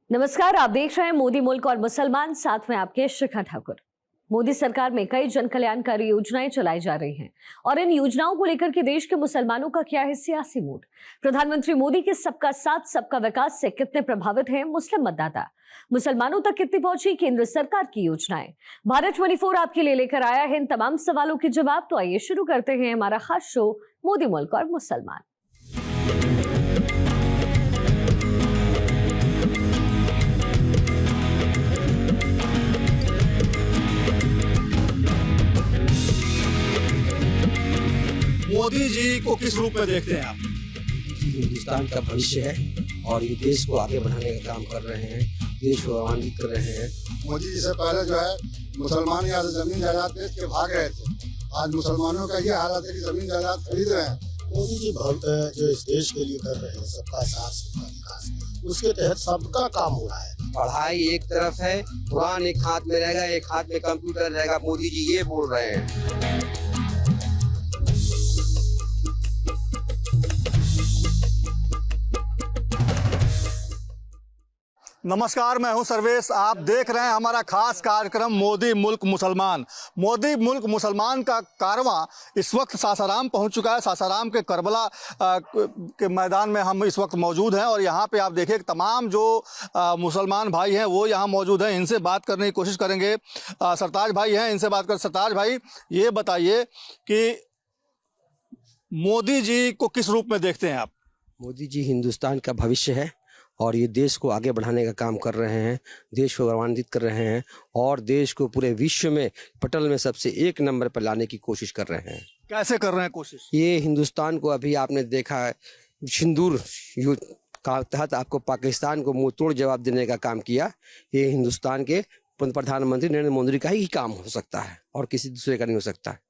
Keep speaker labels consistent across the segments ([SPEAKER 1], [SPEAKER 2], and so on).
[SPEAKER 1] नमस्कार, आप देख रहे हैं मोदी मुल्क और मुसलमान, साथ में आपके शिखा ठाकुर। मोदी सरकार में कई जन कल्याणकारी योजनाएं चलाई जा रही हैं और इन योजनाओं को लेकर के देश के मुसलमानों का क्या है सियासी मूड। प्रधानमंत्री मोदी के सबका साथ सबका विकास से कितने प्रभावित हैं मुस्लिम मतदाता, मुसलमानों तक कितनी पहुंची केंद्र सरकार की योजनाएं। भारत 24 आपके लिए लेकर आया है इन तमाम सवालों के जवाब। तो आइए शुरू करते हैं हमारा खास शो मोदी मुल्क और मुसलमान।
[SPEAKER 2] मोदी जी को किस रूप में देखते हैं आप?
[SPEAKER 3] हिंदुस्तान का भविष्य है और ये देश को आगे बढ़ाने का काम कर रहे हैं, देश को आनंदित कर रहे हैं।
[SPEAKER 4] मोदी जी से पहले जो है मुसलमान यहाँ से जमीन जायदाद बेच के भाग रहे थे। आज मुसलमानों का ये हालत है कि जमीन जायदाद खरीद रहे हैं।
[SPEAKER 5] मोदी जी जो इस देश के लिए कर रहे हैं सबका साथ सबका विकास, उसके तहत सबका काम हो रहा है।
[SPEAKER 3] पढ़ाई एक तरफ है, कुरान एक हाथ में रहेगा, एक हाथ में कंप्यूटर रहेगा। मोदी जी ये बोल रहे हैं।
[SPEAKER 2] नमस्कार, मैं हूं सर्वेश। आप देख रहे हैं हमारा खास कार्यक्रम मोदी मुल्क मुसलमान। मोदी मुल्क मुसलमान का कारवां इस वक्त सासाराम पहुंच चुका है। सासाराम के करबला के मैदान में हम इस वक्त मौजूद हैं और यहाँ पे आप देखिए तमाम जो मुसलमान भाई हैं वो यहाँ मौजूद हैं। इनसे बात करने की कोशिश करेंगे। सरताज भाई हैं, इनसे बात कर। सरताज भाई, ये बताइए कि मोदी जी को किस रूप में देखते हैं आप?
[SPEAKER 3] मोदी जी हिंदुस्तान का भविष्य है और ये देश को आगे बढ़ाने का काम कर रहे हैं, देश को गौरवान्वित कर रहे हैं और देश को पूरे विश्व में पटल में सबसे एक नंबर पर लाने की कोशिश कर रहे हैं।
[SPEAKER 2] कैसे कर रहे हैं कोशिश?
[SPEAKER 3] ये हिंदुस्तान को अभी आपने देखा है, सिंदूर युद्ध का तहत आपको पाकिस्तान को मुंह तोड़ जवाब देने का काम किया। ये हिंदुस्तान के प्रधानमंत्री नरेंद्र मोदी का ही काम हो सकता है और किसी दूसरे का नहीं हो सकता है।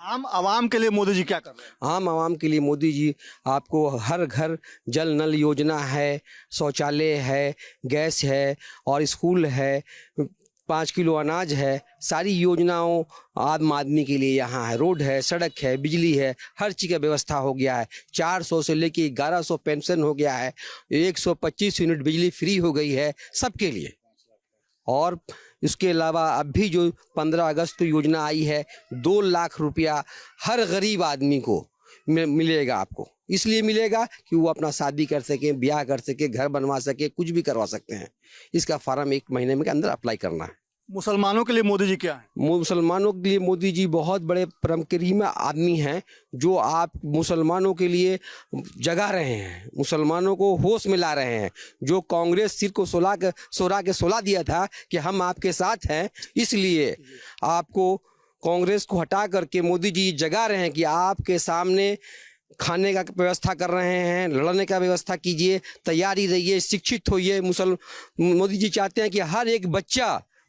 [SPEAKER 2] आम आवाम के लिए मोदी जी क्या कर रहे हैं?
[SPEAKER 3] आम आवाम के लिए मोदी जी आपको हर घर जल नल योजना है, शौचालय है, गैस है और स्कूल है, 5 किलो अनाज है। सारी योजनाओं आम आदमी के लिए यहाँ है। रोड है, सड़क है, बिजली है, हर चीज़ का व्यवस्था हो गया है। 400 से लेके 1100 पेंशन हो गया है। 125 यूनिट बिजली फ्री हो गई है सबके लिए। और इसके अलावा अब भी जो 15 अगस्त को योजना आई है, 2 लाख रुपया हर गरीब आदमी को मिलेगा। आपको इसलिए मिलेगा कि वो अपना शादी कर सके, ब्याह कर सके, घर बनवा सके, कुछ भी करवा सकते हैं। इसका फॉर्म 1 महीने में के अंदर अप्लाई करना है।
[SPEAKER 2] मुसलमानों के लिए मोदी जी क्या है?
[SPEAKER 3] मुसलमानों के लिए मोदी जी बहुत बड़े परम करीम आदमी हैं, जो आप मुसलमानों के लिए जगा रहे हैं, मुसलमानों को होश में ला रहे हैं। जो कांग्रेस सिर को 16 दिया था कि हम आपके साथ हैं, इसलिए आपको कांग्रेस को हटा करके मोदी जी जगा रहे हैं कि आपके सामने खाने का व्यवस्था कर रहे हैं, लड़ने का व्यवस्था कीजिए, तैयारी रहिए, शिक्षित होइए। मोदी जी चाहते हैं कि हर एक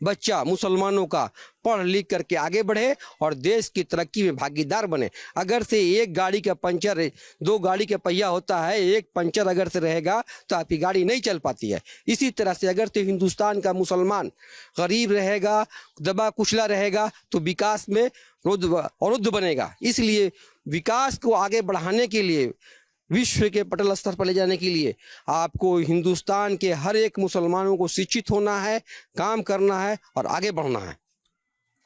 [SPEAKER 3] बच्चा मुसलमानों का पढ़ लिख करके आगे बढ़े और देश की तरक्की में भागीदार बने। अगर से एक गाड़ी का पंचर, 2 गाड़ी का पहिया होता है, एक पंचर अगर से रहेगा तो आपकी गाड़ी नहीं चल पाती है। इसी तरह से अगर से हिंदुस्तान का मुसलमान गरीब रहेगा, दबा कुचला रहेगा, तो विकास में अवरुद्ध बनेगा। इसलिए विकास को आगे बढ़ाने के लिए, विश्व के पटल स्तर पर ले जाने के लिए आपको हिंदुस्तान के हर एक मुसलमानों को शिक्षित होना है, काम करना है और आगे बढ़ना है।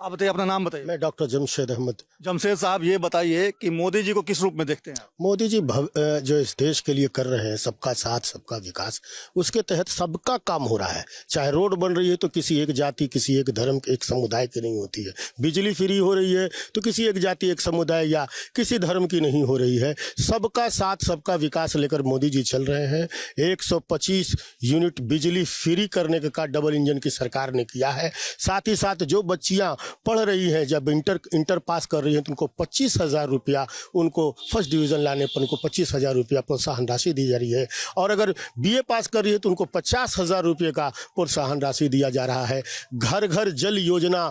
[SPEAKER 2] आप बताइए, अपना नाम बताइए।
[SPEAKER 5] मैं डॉक्टर जमशेद अहमद।
[SPEAKER 2] जमशेद साहब, ये बताइए कि मोदी जी को किस रूप में देखते हैं आप?
[SPEAKER 5] मोदी जी जो इस देश के लिए कर रहे हैं सबका साथ सबका विकास, उसके तहत सबका काम हो रहा है। चाहे रोड बन रही है तो किसी एक जाति, किसी एक धर्म, एक समुदाय की नहीं होती है। बिजली फ्री हो रही है तो किसी एक जाति, एक समुदाय या किसी धर्म की नहीं हो रही है। सबका साथ सबका विकास लेकर मोदी जी चल रहे हैं। 125 यूनिट बिजली फ्री करने का डबल इंजन की सरकार ने किया है। साथ ही साथ जो बच्चियाँ पढ़ रही हैं, जब इंटर पास कर रही हैं तो उनको 25,000 रुपया, उनको फर्स्ट डिवीज़न लाने पर उनको 25,000 रुपया प्रोत्साहन राशि दी जा रही है। और अगर BA पास कर रही है तो उनको 50,000 रुपये का प्रोत्साहन राशि दिया जा रहा है। घर घर जल योजना,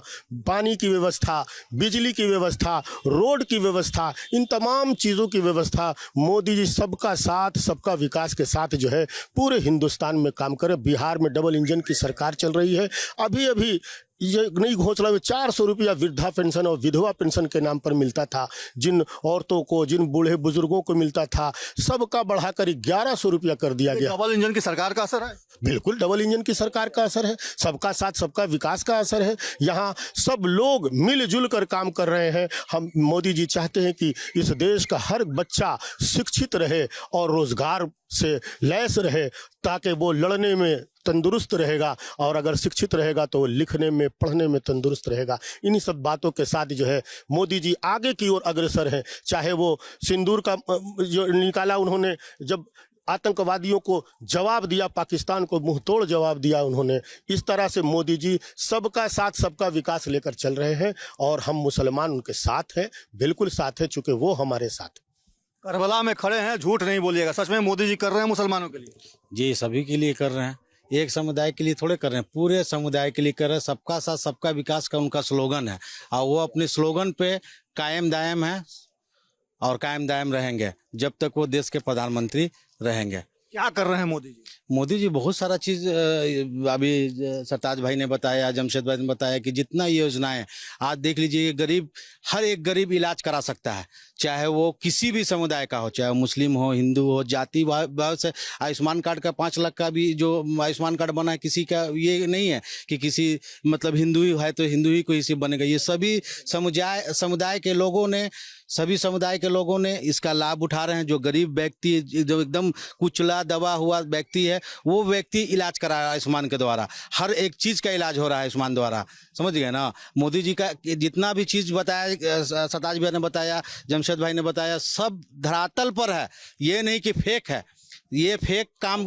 [SPEAKER 5] पानी की व्यवस्था, बिजली की व्यवस्था, रोड की व्यवस्था, इन तमाम चीज़ों की व्यवस्था मोदी जी सबका साथ सबका विकास के साथ जो है पूरे हिंदुस्तान में काम करे। बिहार में डबल इंजन की सरकार चल रही है। अभी ये नई घोषणा में 400 रुपया वृद्धा पेंशन और विधवा पेंशन के नाम पर मिलता था, जिन औरतों को, जिन बूढ़े बुजुर्गों को मिलता था, सबका बढ़ाकर 1100 रुपया कर दिया गया।
[SPEAKER 2] डबल इंजन की सरकार का असर है।
[SPEAKER 5] बिल्कुल डबल इंजन की सरकार का असर है, सबका साथ सबका विकास का असर है। यहाँ सब लोग मिलजुल कर काम कर रहे हैं। हम मोदी जी चाहते हैं कि इस देश का हर बच्चा शिक्षित रहे और रोजगार से लैस रहे, ताकि वो लड़ने में तंदुरुस्त रहेगा, और अगर शिक्षित रहेगा तो वो लिखने में, पढ़ने में तंदुरुस्त रहेगा। इन्हीं सब बातों के साथ जो है मोदी जी आगे की ओर अग्रसर हैं। चाहे वो सिंदूर का जो निकाला उन्होंने, जब आतंकवादियों को जवाब दिया, पाकिस्तान को मुंह तोड़ जवाब दिया उन्होंने। इस तरह से मोदी जी सबका साथ सबका विकास लेकर चल रहे हैं, और हम मुसलमान उनके साथ हैं, बिल्कुल साथ हैं, चूंकि वो हमारे साथ हैं।
[SPEAKER 2] करबला में खड़े हैं, झूठ नहीं बोलिएगा, सच में मोदी जी कर रहे हैं मुसलमानों के लिए?
[SPEAKER 6] जी सभी के लिए कर रहे हैं, एक समुदाय के लिए थोड़े कर रहे हैं, पूरे समुदाय के लिए कर रहे हैं। सबका साथ सबका विकास का उनका स्लोगन है, और वो अपने स्लोगन पे कायम दायम है और कायम दायम रहेंगे जब तक वो देश के प्रधानमंत्री रहेंगे।
[SPEAKER 2] क्या कर रहे हैं मोदी जी?
[SPEAKER 6] मोदी जी बहुत सारा चीज़ अभी सरताज भाई ने बताया, जमशेद भाई ने बताया कि जितना योजनाएं आज देख लीजिए, गरीब, हर एक गरीब इलाज करा सकता है, चाहे वो किसी भी समुदाय का हो, चाहे वो मुस्लिम हो, हिंदू हो, जाति भाव से। आयुष्मान कार्ड का 5 लाख का भी जो आयुष्मान कार्ड बना है, किसी का ये नहीं है कि किसी मतलब हिंदू ही है तो हिंदू ही को इसी बनेगा। ये सभी समुदाय के लोगों ने, सभी समुदाय के लोगों ने इसका लाभ उठा रहे हैं। जो गरीब व्यक्ति, जो एकदम कुचला दबा हुआ व्यक्ति है, वो व्यक्ति इलाज करा रहा है आयुष्मान के द्वारा। हर एक चीज का इलाज हो रहा है आयुष्मान द्वारा, समझ गए ना। मोदी जी का जितना भी चीज बताया, सरताज भाई ने बताया, जमशेद भाई ने बताया, सब धरातल पर है। ये नहीं कि फेक है, ये फेक काम,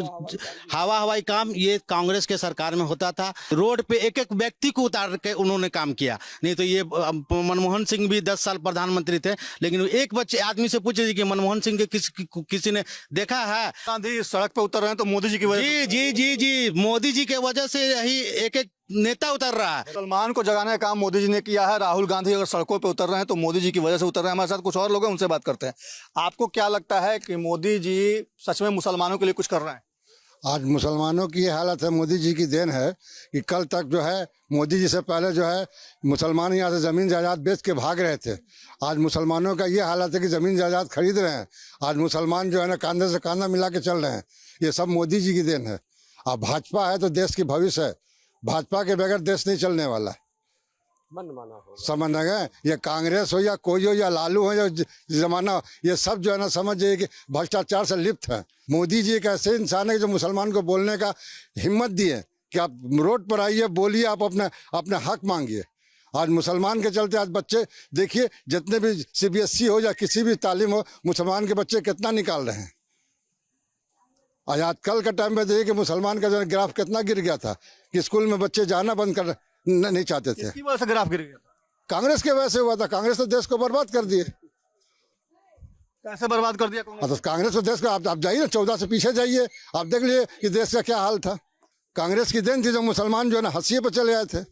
[SPEAKER 6] हवाई काम ये कांग्रेस के सरकार में होता था। रोड पे एक एक व्यक्ति को उतार के उन्होंने काम किया। नहीं तो ये मनमोहन सिंह भी 10 साल प्रधानमंत्री थे, लेकिन एक बच्चे आदमी से पूछे कि मनमोहन सिंह के किसी ने देखा है?
[SPEAKER 2] गांधी सड़क पे उतर रहे हैं तो मोदी जी की वजह से।
[SPEAKER 6] जी मोदी जी के वजह से यही एक एक नेता उतर रहा है।
[SPEAKER 2] मुसलमान को जगाने का काम मोदी जी ने किया है। राहुल गांधी अगर सड़कों पे उतर रहे हैं तो मोदी जी की वजह से उतर रहे हैं। हमारे साथ कुछ और लोग हैं, उनसे बात करते हैं। आपको क्या लगता है कि मोदी जी सच में मुसलमानों के लिए कुछ कर रहे हैं?
[SPEAKER 4] आज मुसलमानों की ये हालत है, मोदी जी की देन है कि कल तक जो है मोदी जी से पहले जो है मुसलमान यहाँ से ज़मीन जायदाद बेच के भाग रहे थे। आज मुसलमानों का ये हालत है कि ज़मीन जायदाद खरीद रहे हैं। आज मुसलमान जो है ना कांधे से कांधा मिला के चल रहे हैं। ये सब मोदी जी की देन है। अब भाजपा है तो देश की भविष्य है, भाजपा के बगैर देश नहीं चलने वाला है। समझ गए? ये कांग्रेस हो या कोई हो या लालू हो या जमाना हो, ये सब जो है ना समझ जाइए कि भ्रष्टाचार से लिप्त है। मोदी जी एक ऐसे इंसान है जो मुसलमान को बोलने का हिम्मत दिए कि आप रोड पर आइए, बोलिए, आप अपने हक मांगिए। आज मुसलमान के चलते आज बच्चे देखिए, जितने भी CBSE हो या किसी भी तालीम हो, मुसलमान के बच्चे कितना निकाल रहे हैं। आज कल के टाइम में देखिए कि मुसलमान का जो ग्राफ कितना गिर गया था कि स्कूल में बच्चे जाना बंद कर नहीं चाहते थे।
[SPEAKER 2] किसकी वजह से ग्राफ गिर गया?
[SPEAKER 4] कांग्रेस के वजह से हुआ था। कांग्रेस तो देश को बर्बाद कर दिए।
[SPEAKER 2] कैसे बर्बाद कर दिया
[SPEAKER 4] तो कांग्रेस तो देश को, आप जाइए 14 से पीछे जाइए, आप देख लीजिए कि देश का क्या हाल था। कांग्रेस की देन थी जो मुसलमान जो है ना हंसिए पर चले आए थे।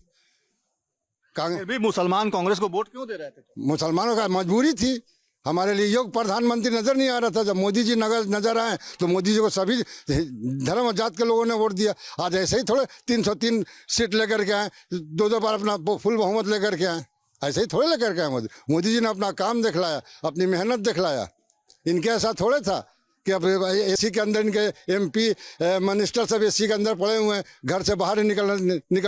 [SPEAKER 2] फिर भी मुसलमान कांग्रेस को वोट क्यों दे रहे थे?
[SPEAKER 4] मुसलमानों का मजबूरी थी। हमारे लिए योग्य प्रधानमंत्री नजर नहीं आ रहा था। जब मोदी जी नजर आए तो मोदी जी को सभी धर्म और जात के लोगों ने वोट दिया। आज ऐसे ही थोड़े 303 सीट लेकर के आए, 2 बार अपना फुल बहुमत लेकर के आए, ऐसे ही थोड़े लेकर के आए। मोदी जी ने अपना काम दिखलाया, अपनी मेहनत दिखलाया। इनके ऐसा थोड़े था कि अब AC के अंदर इनके MP मिनिस्टर सब AC के अंदर पड़े हुए हैं, घर से बाहर ही निकल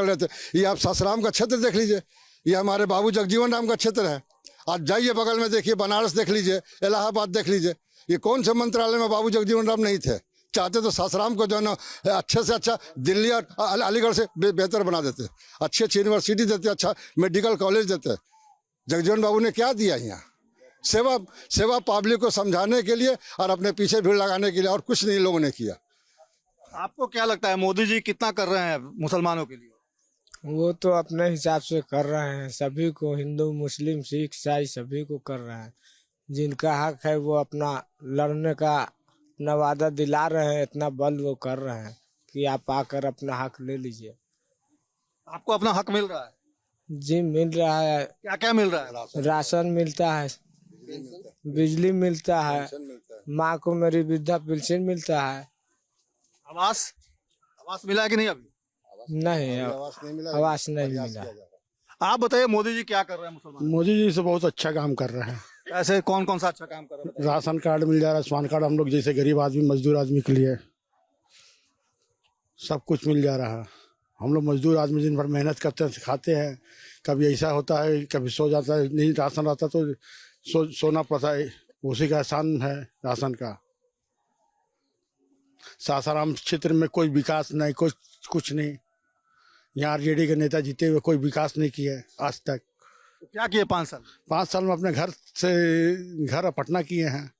[SPEAKER 4] रहे थे। ये आप सासाराम का क्षेत्र देख लीजिए, ये हमारे बाबू जगजीवन राम का क्षेत्र है। आज जाइए बगल में देखिए, बनारस देख लीजिए, इलाहाबाद देख लीजिए। ये कौन से मंत्रालय में बाबू जगजीवन राम नहीं थे? चाहते तो सासाराम को जो है ना अच्छे से अच्छा दिल्ली और अलीगढ़ से बेहतर बना देते, अच्छी अच्छी यूनिवर्सिटी देते, अच्छा मेडिकल कॉलेज देते। जगजीवन बाबू ने क्या दिया यहाँ? सेवा पब्लिक को समझाने के लिए और अपने पीछे भीड़ लगाने के लिए, और कुछ नहीं लोगों ने किया।
[SPEAKER 2] आपको क्या लगता है मोदी जी कितना कर रहे हैं मुसलमानों के लिए?
[SPEAKER 7] वो तो अपने हिसाब से कर रहे हैं, सभी को, हिंदू मुस्लिम सिख ईसाई सभी को कर रहे हैं। जिनका हक है वो अपना लड़ने का अपना वादा दिला रहे हैं, इतना बल वो कर रहे हैं कि आप आकर अपना हक ले लीजिए।
[SPEAKER 2] आपको अपना हक मिल रहा है?
[SPEAKER 7] जी मिल रहा है।
[SPEAKER 2] क्या क्या मिल रहा है?
[SPEAKER 7] राशन मिलता है, बिजली मिलता है, माँ को मेरी वृद्धा पेंशन मिलता है।
[SPEAKER 2] आवास मिला है कि नहीं? अभी
[SPEAKER 7] नहीं
[SPEAKER 4] आवास नहीं मिला,
[SPEAKER 7] आवास नहीं
[SPEAKER 4] प्रयास
[SPEAKER 7] मिला।
[SPEAKER 4] किया जा रहा है।
[SPEAKER 2] आप बताइए मोदी जी क्या कर रहे हैं मुसलमान?
[SPEAKER 5] मोदी जी से बहुत अच्छा काम कर रहे हैं।
[SPEAKER 2] ऐसे कौन कौन सा अच्छा काम कर रहे हैं?
[SPEAKER 5] राशन कार्ड मिल जा रहा है, आयुष्मान कार्ड हम लोग जैसे गरीब आदमी मजदूर आदमी के लिए सब कुछ मिल जा रहा है। हम लोग मजदूर आदमी दिन भर मेहनत करते हैं, खाते हैं, कभी ऐसा होता है कभी सो जाता है, नहीं राशन रहता तो सोना पड़ता है, उसी का एहसान है राशन का। सासाराम क्षेत्र में कोई विकास नहीं, कुछ नहीं। यहाँ आरजेडी के नेता जीते हुए कोई विकास नहीं किया है आज तक।
[SPEAKER 2] तो क्या किए 5 साल?
[SPEAKER 5] 5 साल में अपने घर पटना किए हैं,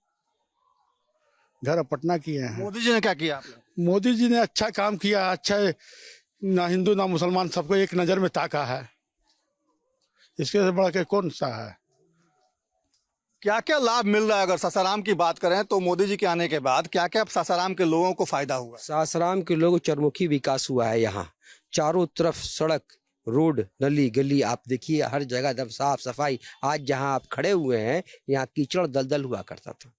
[SPEAKER 5] घर पटना किए हैं।
[SPEAKER 2] मोदी जी ने क्या किया आपने?
[SPEAKER 5] मोदी जी ने अच्छा काम किया, अच्छा ना हिंदू ना मुसलमान सबको एक नज़र में ताका है, इसके से बड़ा के कौन सा है।
[SPEAKER 2] क्या क्या लाभ मिल रहा है? अगर सासाराम की बात करें तो मोदी जी के आने के बाद क्या क्या सासाराम के लोगों को फायदा हुआ?
[SPEAKER 3] सासाराम के लोग चरमुखी विकास हुआ है। यहाँ चारों तरफ सड़क, रोड, नली गली आप देखिए, हर जगह एकदम साफ सफाई। आज जहाँ आप खड़े हुए हैं यहाँ कीचड़ दलदल हुआ करता था,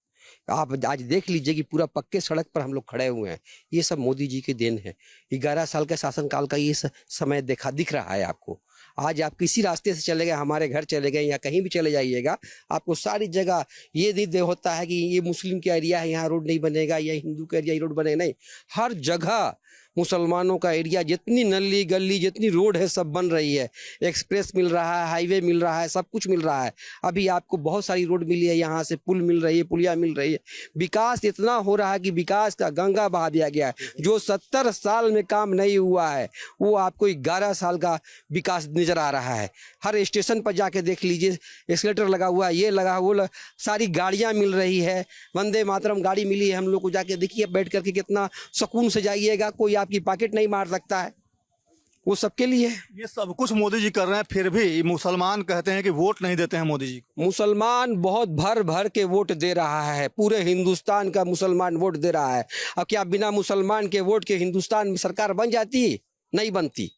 [SPEAKER 3] आप आज देख लीजिए कि पूरा पक्के सड़क पर हम लोग खड़े हुए हैं। ये सब मोदी जी की देन है। 11 साल के शासनकाल का ये समय दिख रहा है आपको। आज आप किसी रास्ते से चले गए, हमारे घर चले गए या कहीं भी चले जाइएगा, आपको सारी जगह ये होता है कि ये मुस्लिम का एरिया है, यहाँ रोड नहीं बनेगा, या हिंदू का एरिया रोड बनेगा, नहीं। हर जगह मुसलमानों का एरिया, जितनी नली गली जितनी रोड है सब बन रही है। एक्सप्रेस मिल रहा है, हाईवे मिल रहा है, सब कुछ मिल रहा है। अभी आपको बहुत सारी रोड मिली है, यहाँ से पुल मिल रही है, पुलिया मिल रही है। विकास इतना हो रहा है कि विकास का गंगा बहा दिया गया है। जो 70 साल में काम नहीं हुआ है वो आपको 11 साल का विकास नजर आ रहा है। हर स्टेशन पर जाके देख लीजिए, एस्केलेटर लगा हुआ है, ये लगा वो सारी गाड़ियाँ मिल रही है। वंदे मातरम गाड़ी मिली है हम लोग को, जाके देखिए बैठ करके कितना सुकून से जाइएगा, कोई आपकी पॉकेट नहीं मार सकता है, वो सबके लिए।
[SPEAKER 2] ये सब कुछ मोदी जी कर रहे हैं, फिर भी मुसलमान कहते हैं कि वोट नहीं देते हैं मोदी जी को।
[SPEAKER 3] मुसलमान बहुत भर भर के वोट दे रहा है, पूरे हिंदुस्तान का मुसलमान वोट दे रहा है। अब क्या बिना मुसलमान के वोट के हिंदुस्तान में सरकार बन जाती? नहीं बनती।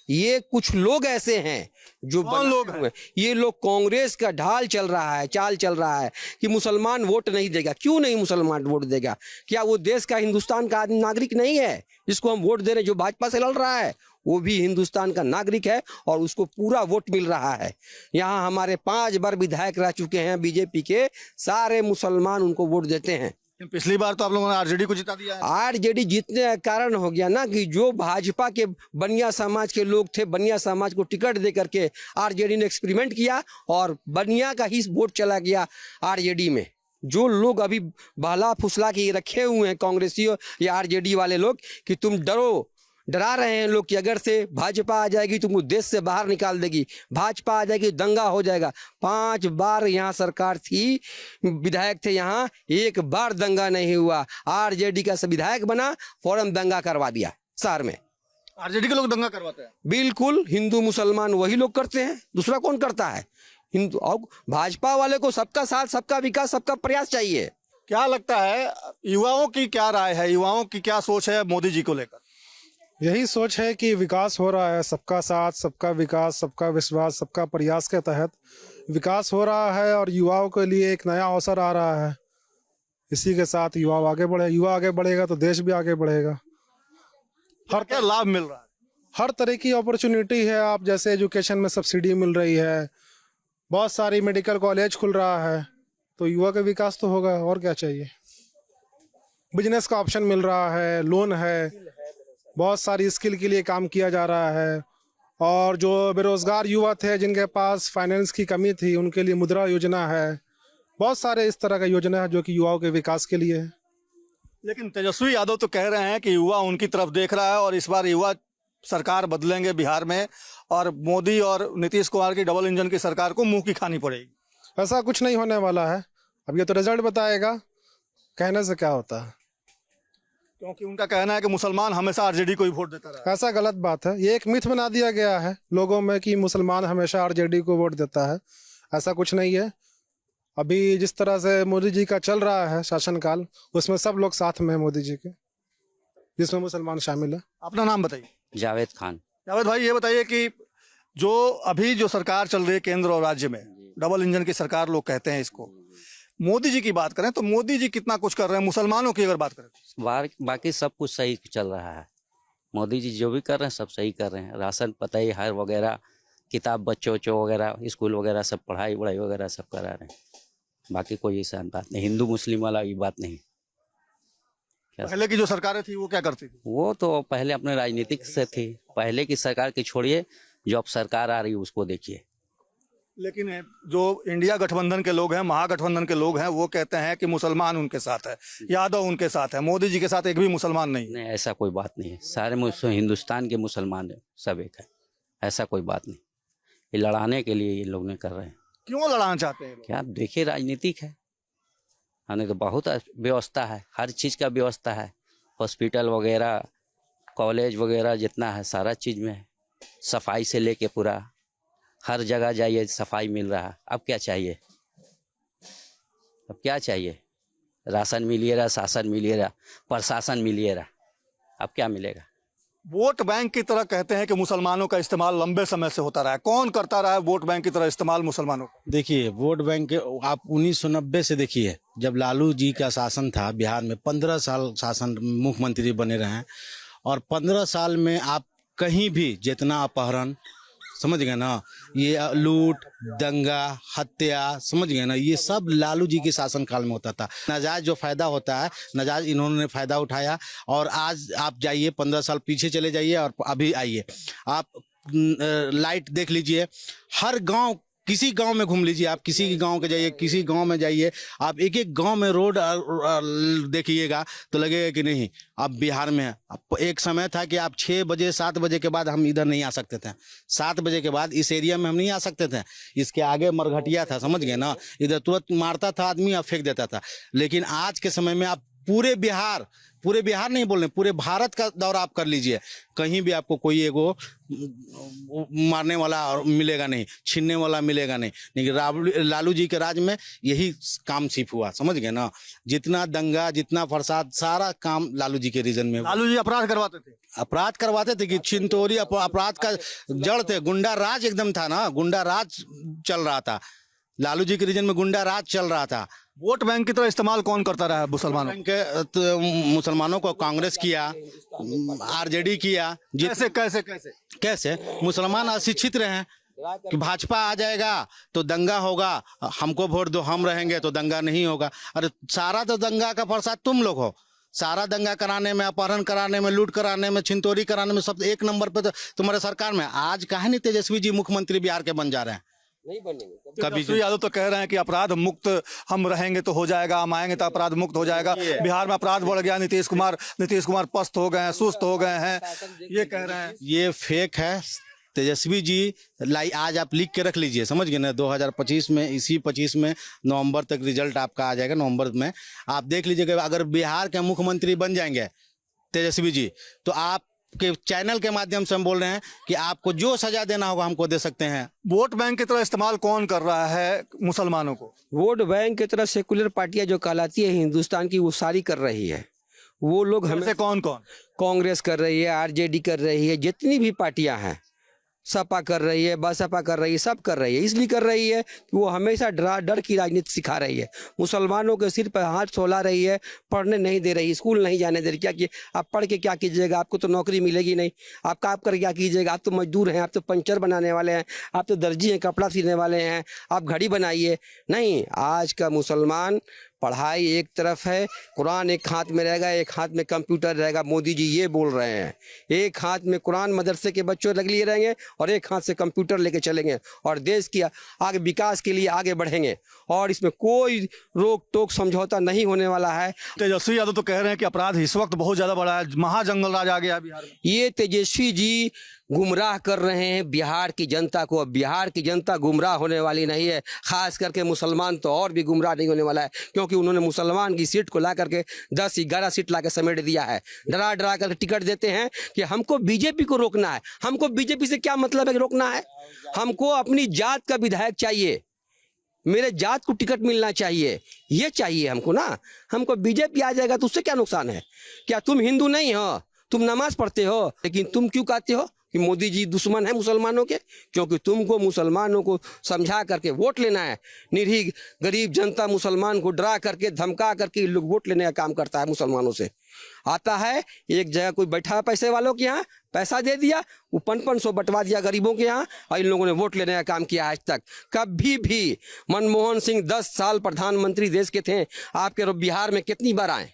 [SPEAKER 3] ये कुछ लोग ऐसे हैं जो
[SPEAKER 2] कौन लोग हैं?
[SPEAKER 3] ये लोग, कांग्रेस का ढाल चल रहा है, चाल चल रहा है कि मुसलमान वोट नहीं देगा। क्यों नहीं मुसलमान वोट देगा? क्या वो देश का, हिंदुस्तान का नागरिक नहीं है जिसको हम वोट दे रहे हैं? जो भाजपा से लड़ रहा है वो भी हिंदुस्तान का नागरिक है और उसको पूरा वोट मिल रहा है। यहाँ हमारे 5 बार विधायक रह चुके हैं बीजेपी के, सारे मुसलमान उनको वोट देते हैं।
[SPEAKER 2] पिछली बार तो आप लोगों ने आरजेडी को जिता दिया है।
[SPEAKER 3] आरजेडी जीतने का कारण हो गया ना कि जो भाजपा के बनिया समाज के लोग थे, बनिया समाज को टिकट दे करके आरजेडी ने एक्सपेरिमेंट किया और बनिया का ही वोट चला गया आरजेडी में। जो लोग अभी बहला फुसला के रखे हुए हैं कांग्रेसियों या आरजेडी वाले लोग कि तुम डरा रहे हैं लोग कि अगर से भाजपा आ जाएगी तुमको देश से बाहर निकाल देगी, भाजपा आ जाएगी दंगा हो जाएगा। 5 बार यहाँ सरकार थी, विधायक थे यहाँ, एक बार दंगा नहीं हुआ। आरजेडी का विधायक बना, फौरन दंगा करवा दिया शहर में।
[SPEAKER 2] आरजेडी के लोग दंगा करवाते हैं?
[SPEAKER 3] बिल्कुल, हिंदू मुसलमान वही लोग करते हैं, दूसरा कौन करता है? हिंदू और भाजपा वाले को सबका साथ, सबका विकास, सबका प्रयास चाहिए।
[SPEAKER 2] क्या लगता है युवाओं की क्या राय है, युवाओं की क्या सोच है मोदी जी को लेकर?
[SPEAKER 8] यही सोच है कि विकास हो रहा है, सबका साथ, सबका विकास, सबका विश्वास, सबका प्रयास के तहत विकास हो रहा है और युवाओं के लिए एक नया अवसर आ रहा है। इसी के साथ युवा आगे बढ़ेगा तो देश भी आगे बढ़ेगा।
[SPEAKER 2] हर क्या लाभ मिल रहा है?
[SPEAKER 8] हर तरह की अपॉर्चुनिटी है। आप जैसे एजुकेशन में सब्सिडी मिल रही है, बहुत सारी मेडिकल कॉलेज खुल रहा है, तो युवा का विकास तो होगा, और क्या चाहिए। बिजनेस का ऑप्शन मिल रहा है, लोन है, बहुत सारी स्किल के लिए काम किया जा रहा है। और जो बेरोजगार युवा थे जिनके पास फाइनेंस की कमी थी उनके लिए मुद्रा योजना है। बहुत सारे इस तरह का योजना है जो कि युवाओं के विकास के लिए है।
[SPEAKER 2] लेकिन तेजस्वी यादव तो कह रहे हैं कि युवा उनकी तरफ देख रहा है और इस बार युवा सरकार बदलेंगे बिहार में और मोदी और नीतीश कुमार की डबल इंजन की सरकार को मुंह की खानी पड़ेगी।
[SPEAKER 8] ऐसा कुछ नहीं होने वाला है, अब ये तो रिजल्ट बताएगा, कहने से क्या होता है।
[SPEAKER 2] क्योंकि उनका कहना है कि मुसलमान हमेशा आरजेडी को ही वोट देता रहा।
[SPEAKER 8] ऐसा गलत बात है, ये एक मिथ बना दिया गया है लोगों में कि मुसलमान हमेशा आरजेडी को वोट देता है। ऐसा कुछ नहीं है। अभी जिस तरह से मोदी जी का चल रहा है शासनकाल, उसमें सब लोग साथ में है मोदी जी के, जिसमें मुसलमान शामिल है।
[SPEAKER 2] अपना नाम बताइए।
[SPEAKER 9] जावेद खान।
[SPEAKER 2] जावेद भाई, ये बताइए कि जो अभी जो सरकार चल रही है केंद्र और राज्य में, डबल इंजन की सरकार लोग कहते हैं इसको, मोदी जी की बात करें तो मोदी जी कितना कुछ कर रहे हैं? मुसलमानों की अगर बात करें,
[SPEAKER 9] बाकी सब कुछ सही चल रहा है। मोदी जी जो भी कर रहे हैं सब सही कर रहे हैं। राशन पता ही हर वगैरह, किताब बच्चों वगैरह, स्कूल वगैरह सब पढ़ाई वढ़ाई वगैरह सब करा रहे हैं। बाकी कोई ऐसा बात नहीं, हिंदू मुस्लिम वाला ये बात नहीं।
[SPEAKER 2] पहले की जो सरकारें थी वो क्या करती थी?
[SPEAKER 9] वो तो पहले अपने राजनीतिक से थी। पहले की सरकार की छोड़िए, जो अब सरकार आ रही है उसको देखिए।
[SPEAKER 2] लेकिन जो इंडिया गठबंधन के लोग हैं, महागठबंधन के लोग हैं, वो कहते हैं कि मुसलमान उनके साथ है, यादव उनके साथ है, मोदी जी के साथ एक भी मुसलमान नहीं है।
[SPEAKER 9] नहीं, ऐसा कोई बात नहीं है। सारे हिंदुस्तान के मुसलमान सब एक है, ऐसा कोई बात नहीं। ये लड़ाने के लिए ये लोग ने कर रहे हैं।
[SPEAKER 2] क्यों लड़ाना चाहते हैं?
[SPEAKER 9] क्या देखिए, राजनीतिक है। हमने तो बहुत व्यवस्था है, हर चीज़ का व्यवस्था है, हॉस्पिटल वगैरह, कॉलेज वगैरह जितना है सारा चीज़ में है। सफाई से लेके पूरा हर जगह जाइए सफाई मिल रहा है। अब क्या चाहिए? अब क्या चाहिए? राशन मिलिए रहा, शासन मिलिए रहा, प्रशासन मिलिए रहा, अब क्या मिलेगा?
[SPEAKER 2] वोट बैंक की तरह कहते हैं कि मुसलमानों का इस्तेमाल लंबे समय से होता रहा है। कौन करता रहा है वोट बैंक की तरह इस्तेमाल मुसलमानों का?
[SPEAKER 6] देखिए, वोट बैंक के आप 1990 से देखिए, जब लालू जी का शासन था बिहार में, 15 साल शासन मुख्यमंत्री बने रहे हैं। और 15 साल में आप कहीं भी जितना अपहरण, समझ गए ना, ये लूट, दंगा, हत्या, समझ गए ना, ये सब लालू जी के शासनकाल में होता था। नाजायज जो फायदा होता है, नाजायज इन्होंने फायदा उठाया। और आज आप जाइए 15 साल पीछे चले जाइए और अभी आइए, आप लाइट देख लीजिए। हर गांव, किसी गांव में घूम लीजिए आप, किसी के गांव के जाइए, किसी गांव में जाइए आप, एक एक गांव में रोड देखिएगा तो लगेगा कि नहीं अब बिहार में है। एक समय था कि आप 6 बजे 7 बजे के बाद हम इधर नहीं आ सकते थे। 7 बजे के बाद इस एरिया में हम नहीं आ सकते थे। इसके आगे मरघटिया था, समझ गए ना, इधर तुरंत मारता था आदमी और फेंक देता था। लेकिन आज के समय में आप पूरे बिहार नहीं बोल रहे, पूरे भारत का दौरा आप कर लीजिए, कहीं भी आपको कोई एगो मारने वाला मिलेगा नहीं, छीनने वाला मिलेगा नहीं। लेकिन लालू जी के राज में यही काम सिर्फ हुआ, समझ गए ना। जितना दंगा, जितना फसाद, सारा काम लालू जी के रीजन में।
[SPEAKER 2] लालू जी अपराध करवाते थे कि छिनतोरी अपराध का जड़ थे। गुंडा राज एकदम था ना, गुंडा राज चल रहा था। लालू जी के रीजन में गुंडा राज चल रहा था। वोट बैंक की तरह इस्तेमाल कौन करता रहा है मुसलमानों?
[SPEAKER 6] मुसलमानों को कांग्रेस किया, आरजेडी किया। कैसे मुसलमान अशिक्षित रहे कि भाजपा आ जाएगा तो दंगा होगा, हमको वोट दो, हम रहेंगे तो दंगा नहीं होगा। अरे सारा तो दंगा का फसाद तुम लोग हो। सारा दंगा कराने में, अपहरण कराने में, लूट कराने में, छिनतोरी कराने में सब एक नंबर पे तो तुम्हारे सरकार में। आज काहे नहीं तेजस्वी जी मुख्यमंत्री बिहार के बन जा रहे हैं?
[SPEAKER 3] नहीं बनेंगे
[SPEAKER 2] कभी। तेजस्वी यादव तो कह रहे हैं कि अपराध मुक्त हम रहेंगे तो हो जाएगा, हम आएंगे तो अपराध मुक्त हो जाएगा। बिहार में अपराध बढ़ गया, नीतीश कुमार पस्त हो गए हैं, सुस्त हो गए हैं, ये कह रहे हैं।
[SPEAKER 6] ये फेक है। तेजस्वी जी आज आप लिख के रख लीजिए, समझ गए ना। 2025 में, इसी 25 में नवंबर तक रिजल्ट आपका आ जाएगा। नवंबर में आप देख लीजिएगा, अगर बिहार के मुख्यमंत्री बन जाएंगे तेजस्वी जी, तो आप के चैनल के माध्यम से हम बोल रहे हैं कि आपको जो सजा देना होगा हमको दे सकते हैं।
[SPEAKER 2] वोट बैंक की तरह इस्तेमाल कौन कर रहा है मुसलमानों को?
[SPEAKER 3] वोट बैंक की तरह सेकुलर पार्टियां जो कहलाती है हिंदुस्तान की, वो सारी कर रही है। वो लोग हमें
[SPEAKER 2] कौन?
[SPEAKER 3] कांग्रेस कर रही है, आरजेडी कर रही है, जितनी भी पार्टियां हैं, सपा कर रही है, बसपा कर रही है, सब कर रही है। इसलिए कर रही है कि वो हमेशा डर की राजनीति सिखा रही है। मुसलमानों के सिर पर हाथ सोला रही है, पढ़ने नहीं दे रही, स्कूल नहीं जाने दे रही। क्या कि आप पढ़ के क्या कीजिएगा, आपको तो नौकरी मिलेगी नहीं। आप काम कर क्या कीजिएगा, आप तो मजदूर हैं, आप तो पंचर बनाने वाले हैं, आप तो दर्जी हैं, कपड़ा सीने वाले हैं, आप घड़ी बनाइए। नहीं, आज का मुसलमान पढ़ाई एक तरफ है, कुरान एक हाथ में रहेगा, एक हाथ में कंप्यूटर रहेगा। मोदी जी ये बोल रहे हैं, एक हाथ में कुरान मदरसे के बच्चों लग लिए रहेंगे और एक हाथ से कंप्यूटर लेके चलेंगे और देश की आगे विकास के लिए आगे बढ़ेंगे। और इसमें कोई रोक टोक समझौता नहीं होने वाला है।
[SPEAKER 2] तेजस्वी यादव तो कह रहे हैं कि अपराध इस वक्त बहुत ज्यादा बढ़ा है, महाजंगल राज आ गया बिहार में।
[SPEAKER 3] ये तेजस्वी जी गुमराह कर रहे हैं बिहार की जनता को। बिहार की जनता गुमराह होने वाली नहीं है, खास करके मुसलमान तो और भी गुमराह नहीं होने वाला है, क्योंकि उन्होंने मुसलमान की सीट को ला करके 10-11 सीट ला के समेट दिया है। डरा कर टिकट देते हैं कि हमको बीजेपी को रोकना है। हमको बीजेपी से क्या मतलब है कि रोकना है? हमको अपनी जात का विधायक चाहिए, मेरे जात को टिकट मिलना चाहिए, ये चाहिए हमको ना। हमको बीजेपी आ जाएगा तो उससे क्या नुकसान है? क्या तुम हिंदू नहीं हो? तुम नमाज पढ़ते हो, लेकिन तुम क्यों कहते हो कि मोदी जी दुश्मन है मुसलमानों के, क्योंकि तुमको मुसलमानों को समझा करके वोट लेना है। निरीह गरीब जनता मुसलमान को डरा करके धमका करके इन लोग वोट लेने का काम करता है मुसलमानों से। आता है एक जगह कोई बैठा है पैसे वालों के यहाँ, पैसा दे दिया, वो 500 बंटवा दिया गरीबों के यहाँ, और इन लोगों ने वोट लेने का काम किया। आज तक कभी भी मनमोहन सिंह 10 साल प्रधानमंत्री देश के थे, आपके बिहार में कितनी बार आए,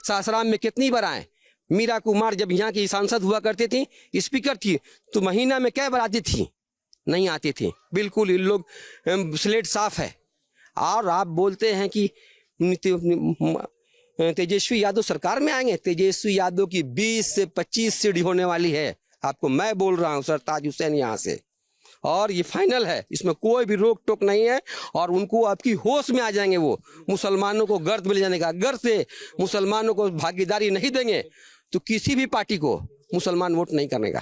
[SPEAKER 3] सासाराम में कितनी बार आए। मीरा कुमार जब यहाँ की सांसद हुआ करती थी, स्पीकर थी, तो महीना में कै बार आती थी? नहीं आती थी। बिल्कुल इन लोग स्लेट साफ है। और आप बोलते हैं कि तेजस्वी यादव सरकार में आएंगे। तेजस्वी यादव की 20 से 25 सीढ़ी होने वाली है। आपको मैं बोल रहा हूँ सरताज हुसैन यहाँ से, और ये फाइनल है, इसमें कोई भी रोक टोक नहीं है। और उनको आपकी होश में आ जाएंगे, वो मुसलमानों को गर्द मिल जाने का। अगर से मुसलमानों को भागीदारी नहीं देंगे तो किसी भी पार्टी को मुसलमान वोट नहीं करेगा।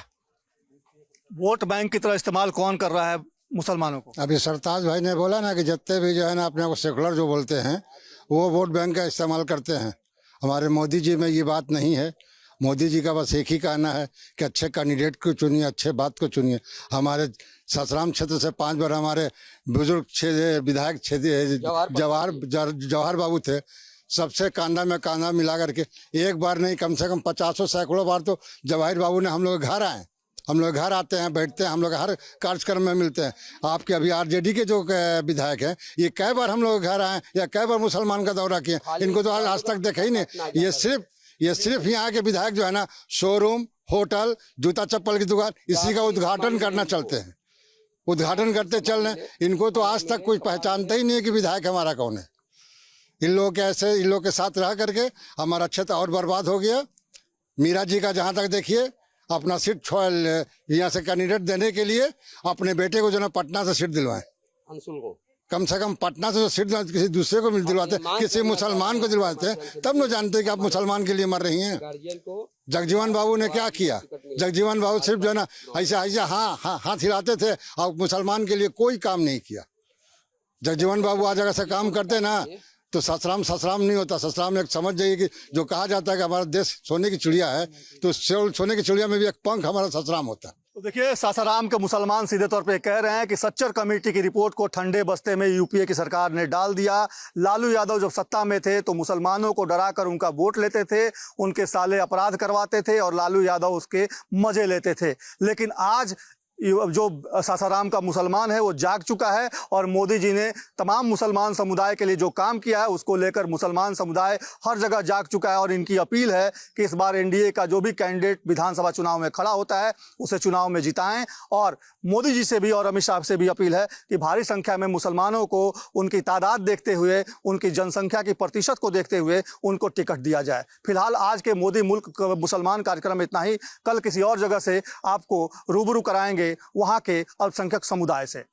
[SPEAKER 2] वोट बैंक की तरह इस्तेमाल कौन कर रहा है मुसलमानों को?
[SPEAKER 4] अभी सरताज भाई ने बोला ना कि जितने भी जो है ना अपने को सेकुलर जो बोलते हैं वो वोट बैंक का इस्तेमाल करते हैं। हमारे मोदी जी में ये बात नहीं है। मोदी जी का बस एक ही कहना है कि अच्छे कैंडिडेट को चुनिए, अच्छे बात को चुनिए। हमारे सासाराम क्षेत्र से 5 बार हमारे बुजुर्ग विधायक जवाहर बाबू थे। सबसे कांधा में कांधा मिला करके एक बार नहीं कम से कम 50 सैकड़ों बार तो जवाहर बाबू ने हम लोग घर आए। हम लोग घर आते हैं, बैठते हैं, हम लोग हर कार्यक्रम में मिलते हैं। आपके अभी आरजेडी के जो विधायक हैं, ये कई बार हम लोग घर आए या कई बार मुसलमान का दौरा किए, इनको तो आज तक देखा ही नहीं। ये सिर्फ यहाँ के विधायक जो है ना, शोरूम, होटल, जूता चप्पल की दुकान, इसी का उद्घाटन करना चलते हैं, उद्घाटन करते चल रहे। इनको तो आज तक कोई पहचानता ही नहीं है कि विधायक हमारा कौन है। इन लोग के साथ रह करके हमारा क्षेत्र और बर्बाद हो गया। मीरा जी का जहाँ तक देखिए, अपना सीट यहाँ से कैंडिडेट देने के लिए अपने बेटे को जो ना पटना से सीट दिलवाए।
[SPEAKER 3] अंशुल को
[SPEAKER 4] कम से कम पटना से जो सीट किसी दूसरे को दिलवाते, किसी मुसलमान को दिलवाते, तब न जानते कि आप मुसलमान के लिए मर रही हैं। जगजीवन बाबू ने क्या किया? जगजीवन बाबू सिर्फ जो है ना ऐसा हाथ हिलाते थे और मुसलमान के लिए कोई काम नहीं किया। जगजीवन बाबू आज अगर से काम करते ना तो ससराम नहीं होता। ससराम एक समझ जाइए कि जो कहा जाता है कि हमारा देश सोने की चिड़िया है, तो सोने की चिड़िया में भी एक पंख हमारा ससराम होता है।
[SPEAKER 2] तो देखिए, सासाराम के मुसलमान सीधे तौर पे कह रहे हैं कि सच्चर कमेटी की रिपोर्ट को ठंडे बस्ते में यूपीए की सरकार ने डाल दिया। लालू यादव जब सत्ता में थे तो मुसलमानों को डराकर उनका वोट लेते थे, उनके साले अपराध करवाते थे और लालू यादव उसके मजे लेते थे। लेकिन आज जो सासाराम का मुसलमान है वो जाग चुका है और मोदी जी ने तमाम मुसलमान समुदाय के लिए जो काम किया है उसको लेकर मुसलमान समुदाय हर जगह जाग चुका है। और इनकी अपील है कि इस बार एनडीए का जो भी कैंडिडेट विधानसभा चुनाव में खड़ा होता है उसे चुनाव में जिताएं। और मोदी जी से भी और अमित शाह से भी अपील है कि भारी संख्या में मुसलमानों को उनकी तादाद देखते हुए, उनकी जनसंख्या की प्रतिशत को देखते हुए उनको टिकट दिया जाए। फिलहाल आज के मोदी मुल्क मुसलमान कार्यक्रम में इतना ही। कल किसी और जगह से आपको रूबरू कराएंगे वहां के अल्पसंख्यक समुदाय से।